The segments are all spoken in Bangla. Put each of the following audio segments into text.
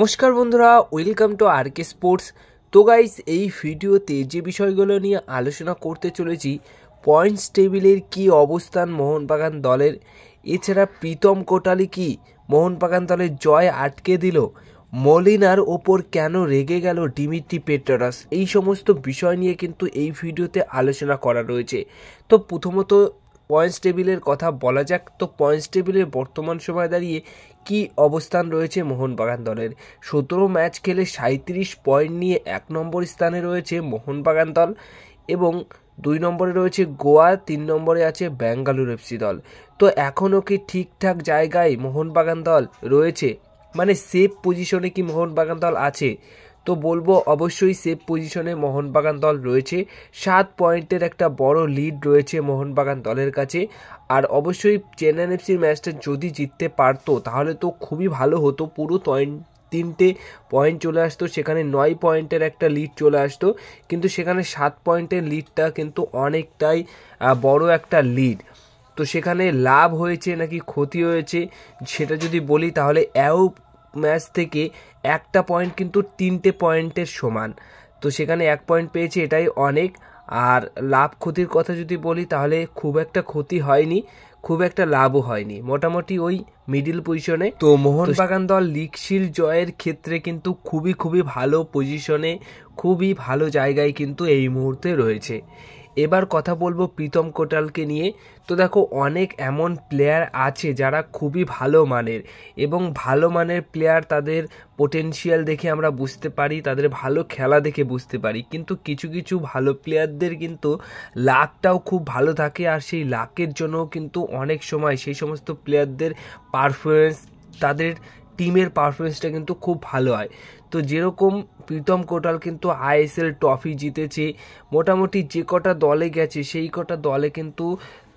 নমস্কার বন্ধুরা, ওয়েলকাম টু আরকে স্পোর্টস। তো গাইস, এই ভিডিওতে যে বিষয়গুলো নিয়ে আলোচনা করতে চলেছি, পয়েন্টস টেবিলের কি অবস্থান মোহনবাগান দলের, এছাড়া প্রীতম কোটালি কি মোহনবাগান দলের জয় আটকে দিল, মলিনার ওপর কেন রেগে গেল ডিমিত্রি পেট্রাস, এই সমস্ত বিষয় নিয়ে কিন্তু এই ভিডিওতে আলোচনা করা রয়েছে। তো প্রথমত পয়েন্টস টেবিলের কথা বলা যাক। তো পয়েন্টস টেবিলের বর্তমান সময় দাঁড়িয়ে কি অবস্থান রয়েছে মোহনবাগান দলের। 17 ম্যাচ খেলে 37 পয়েন্ট নিয়ে 1 নম্বর স্থানে রয়েছে মোহনবাগান দল, এবং 2 নম্বরে রয়েছে গোয়া, 3 নম্বরে আছে ব্যাঙ্গালোর এফসি দল। তো এখনও কি ঠিকঠাক জায়গায় মোহনবাগান দল রয়েছে, মানে সেফ পজিশনে কি মোহনবাগান দল আছে? তো বলবো অবশ্যই সেফ পজিশনে মোহনবাগান দল রয়েছে। 7 পয়েন্টের একটা বড় লিড রয়েছে মোহনবাগান দলের কাছে। আর অবশ্যই চেন্নাই এফসির ম্যাচটা যদি জিততে পারতো তাহলে তো খুবই ভালো হতো, পুরো 3টে পয়েন্ট চলে আসতো, সেখানে 9 পয়েন্টের একটা লিড চলে আসতো, কিন্তু সেখানে 7 পয়েন্টের লিডটা কিন্তু অনেকটাই বড় একটা লিড। তো সেখানে লাভ হয়েছে নাকি ক্ষতি হয়েছে সেটা যদি বলি, তাহলে ম্যাচ থেকে একটা পয়েন্ট কিন্তু 3টে পয়েন্টের সমান। তো সেখানে 1 পয়েন্ট পেয়েছে, এটাই অনেক। আর লাভ ক্ষতির কথা যদি বলি, তাহলে খুব একটা ক্ষতি হয়নি, খুব একটা লাভও হয়নি, মোটামুটি ওই মিডিল পজিশনে। তো মোহনবাগান দল লিগ শিল্ড জয়ের ক্ষেত্রে কিন্তু খুবই ভালো পজিশনে, খুবই ভালো জায়গায় কিন্তু এই মুহূর্তে রয়েছে। এবার কথা বলবো প্রীতম কোটালকে নিয়ে। তো দেখো, অনেক এমন প্লেয়ার আছে যারা খুবই ভালো মানের, এবং ভালো মানের প্লেয়ার, তাদের পোটেনশিয়াল দেখে আমরা বুঝতে পারি, তাদের ভালো খেলা দেখে বুঝতে পারি, কিন্তু কিছু কিছু ভালো প্লেয়ারদের কিন্তু লাকটাও খুব ভালো থাকে, আর সেই লাকের জন্য কিন্তু অনেক সময় সেই সমস্ত প্লেয়ারদের পারফরমেন্স, তাদের টিমের পারফরমেন্সটা কিন্তু খুব ভালো হয়। তো যেরকম প্রীতম কোটাল কিন্তু আইএসএল ট্রফি জিতেছে, মোটামুটি যে কটা দলে গেছে সেই কটা দলে কিন্তু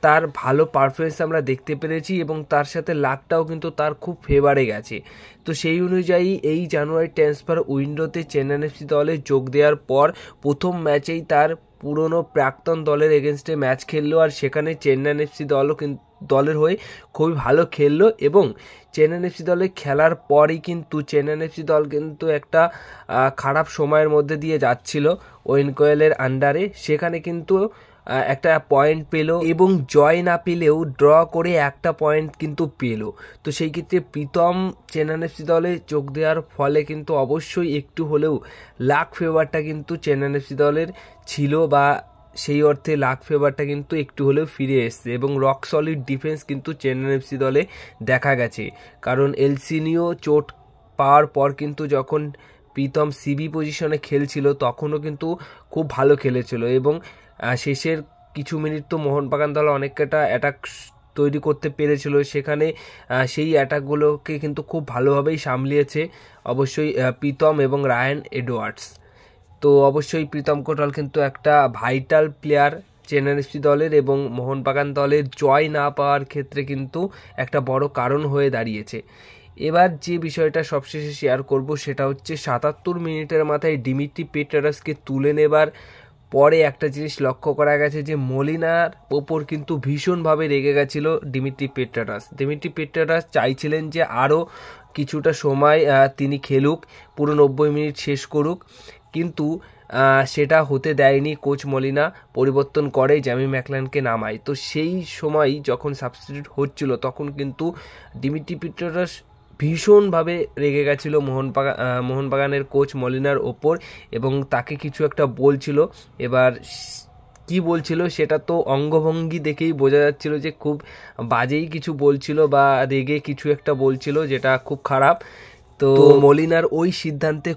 তার ভালো পারফরমেন্স আমরা দেখতে পেরেছি, এবং তার সাথে লাকটাও কিন্তু তার খুব ফেভারে গেছে। তো সেই অনুযায়ী এই জানুয়ারি ট্রান্সফার উইন্ডোতে চেন্নাই এফসি দলে যোগ দেওয়ার পর প্রথম ম্যাচেই তার পুরনো প্রাক্তন দলের এগেনস্টে ম্যাচ খেললো, আর সেখানে চেন্নাই এফসি দলের হয়ে খুবই ভালো খেললো। এবং চেন্নাই এফসি দলে খেলার পরই কিন্তু চেন্নাই এফসি দল কিন্তু একটা খারাপ সময়ের মধ্যে দিয়ে যাচ্ছিল ওয়েন কোয়েলের আন্ডারে, সেখানে কিন্তু একটা পয়েন্ট পেল, এবং জয় না পেলেও ড্র করে একটা পয়েন্ট কিন্তু পেল। তো সেই ক্ষেত্রে প্রীতম চেন্নাই এফসি দলে যোগ দেওয়ার ফলে কিন্তু অবশ্যই একটু হলেও লাক ফেভারটা কিন্তু চেন্নাই এফসি দলের ছিল, বা সেই অর্থে লাক ফেভারটা কিন্তু একটু হলেও ফিরে এসছে, এবং রক সলিড ডিফেন্স কিন্তু চেন্নাই এফসি দলে দেখা গেছে। কারণ এলসিনিও চোট পাওয়ার পর কিন্তু যখন প্রীতম সিবি পজিশনে খেলছিল তখনও কিন্তু খুব ভালো খেলেছিল, এবং শেষের কিছু মিনিট তো মোহনবাগান দল অনেকটা অ্যাটাক তৈরি করতে পেরেছিল, সেখানে সেই অ্যাটাকগুলোকে কিন্তু খুব ভালোভাবেই সামলিয়েছে অবশ্যই প্রীতম এবং রায়ান এডওয়ার্ডস। তো অবশ্যই প্রীতম কোটাল কিন্তু একটা ভাইটাল প্লেয়ার চেন্নাই এফসি দলের, এবং মোহনবাগান দলের জয় না পাওয়ার ক্ষেত্রে কিন্তু একটা বড় কারণ হয়ে দাঁড়িয়েছে। এবার যে বিষয়টা সবশেষে শেয়ার করব সেটা হচ্ছে 77 মিনিটের মাথায় ডিমিত্রি পেট্রাসকে তুলে নেবার পরে একটা জিনিস লক্ষ্য করা গেছে যে মলিনার ওপর কিন্তু ভীষণভাবে রেগে গেছিল ডিমিত্রি পেট্রাস চাইছিলেন যে আরও কিছুটা সময় তিনি খেলুক, পুরো 90 মিনিট শেষ করুক, কিন্তু সেটা হতে দেয়নি কোচ মলিনা, পরিবর্তন করে জ্যামি ম্যাকলানকে নামায়। তো সেই সময় যখন সাবস্টিটিউট হচ্ছিল তখন কিন্তু ডিমিত্রি পেট্রাস ভীষণভাবে রেগে গেছিল মোহনবাগানের কোচ মলিনার ওপর, এবং তাকে কিছু একটা বলছিল। এবার কি বলছিল সেটা তো অঙ্গভঙ্গি দেখেই বোঝা যাচ্ছিল যে খুব বাজেই কিছু বলছিল, বা রেগে কিছু একটা বলছিল, যেটা খুব খারাপ। তো মলিনার ওই সিদ্ধান্তে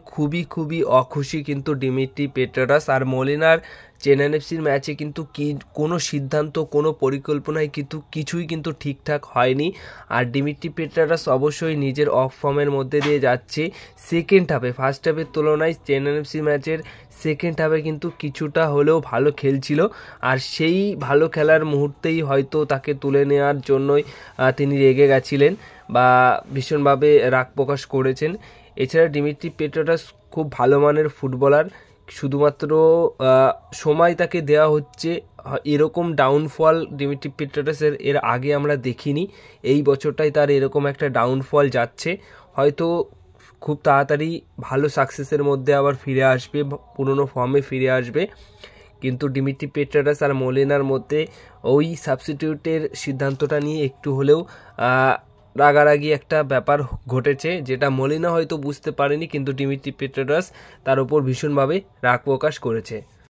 খুবই অখুশি কিন্তু ডিমিত্রি পেট্রাস। আর মলিনার চেন্নাই এফসির ম্যাচে কিন্তু কোনো সিদ্ধান্ত, কোনো পরিকল্পনায় কিন্তু কিছুই কিন্তু ঠিকঠাক হয়নি। আর ডিমিত্রি পেট্রাস অবশ্যই নিজের অফ ফর্মের মধ্যে দিয়ে যাচ্ছে সেকেন্ড হাফে। ফার্স্ট হাফের তুলনায় চেন্নাই এফসি ম্যাচের সেকেন্ড হাফে কিন্তু কিছুটা হলেও ভালো খেলছিল, আর সেই ভালো খেলার মুহূর্তেই হয়তো তাকে তুলে নেওয়ার জন্যই তিনি রেগে গেছিলেন, বা ভীষণভাবে রাগ প্রকাশ করেছেন। এছাড়া ডিমিত্রি পেট্রাস খুব ভালো মানের ফুটবলার, শুধুমাত্র সময় তাকে দেওয়া হচ্ছে। এরকম ডাউনফল ডিমিত্রি পেট্রাসের এর আগে আমরা দেখিনি, এই বছরটাই তার এরকম একটা ডাউনফল যাচ্ছে। হয়তো খুব তাড়াতাড়ি ভালো সাকসেসের মধ্যে আবার ফিরে আসবে, পুরনো ফর্মে ফিরে আসবে। কিন্তু ডিমিত্রি পেট্রারাস আর মোলিনার মধ্যে ওই সাবস্টিটিউটের সিদ্ধান্তটা নিয়ে একটু হলেও রাগারাগি একটা ব্যাপার ঘটেছে, যেটা মোলিনা হয়তো বুঝতে পারেনি, কিন্তু ডিমিত্রি পেট্রারাস তার উপর ভীষণভাবে রাগ প্রকাশ করেছে।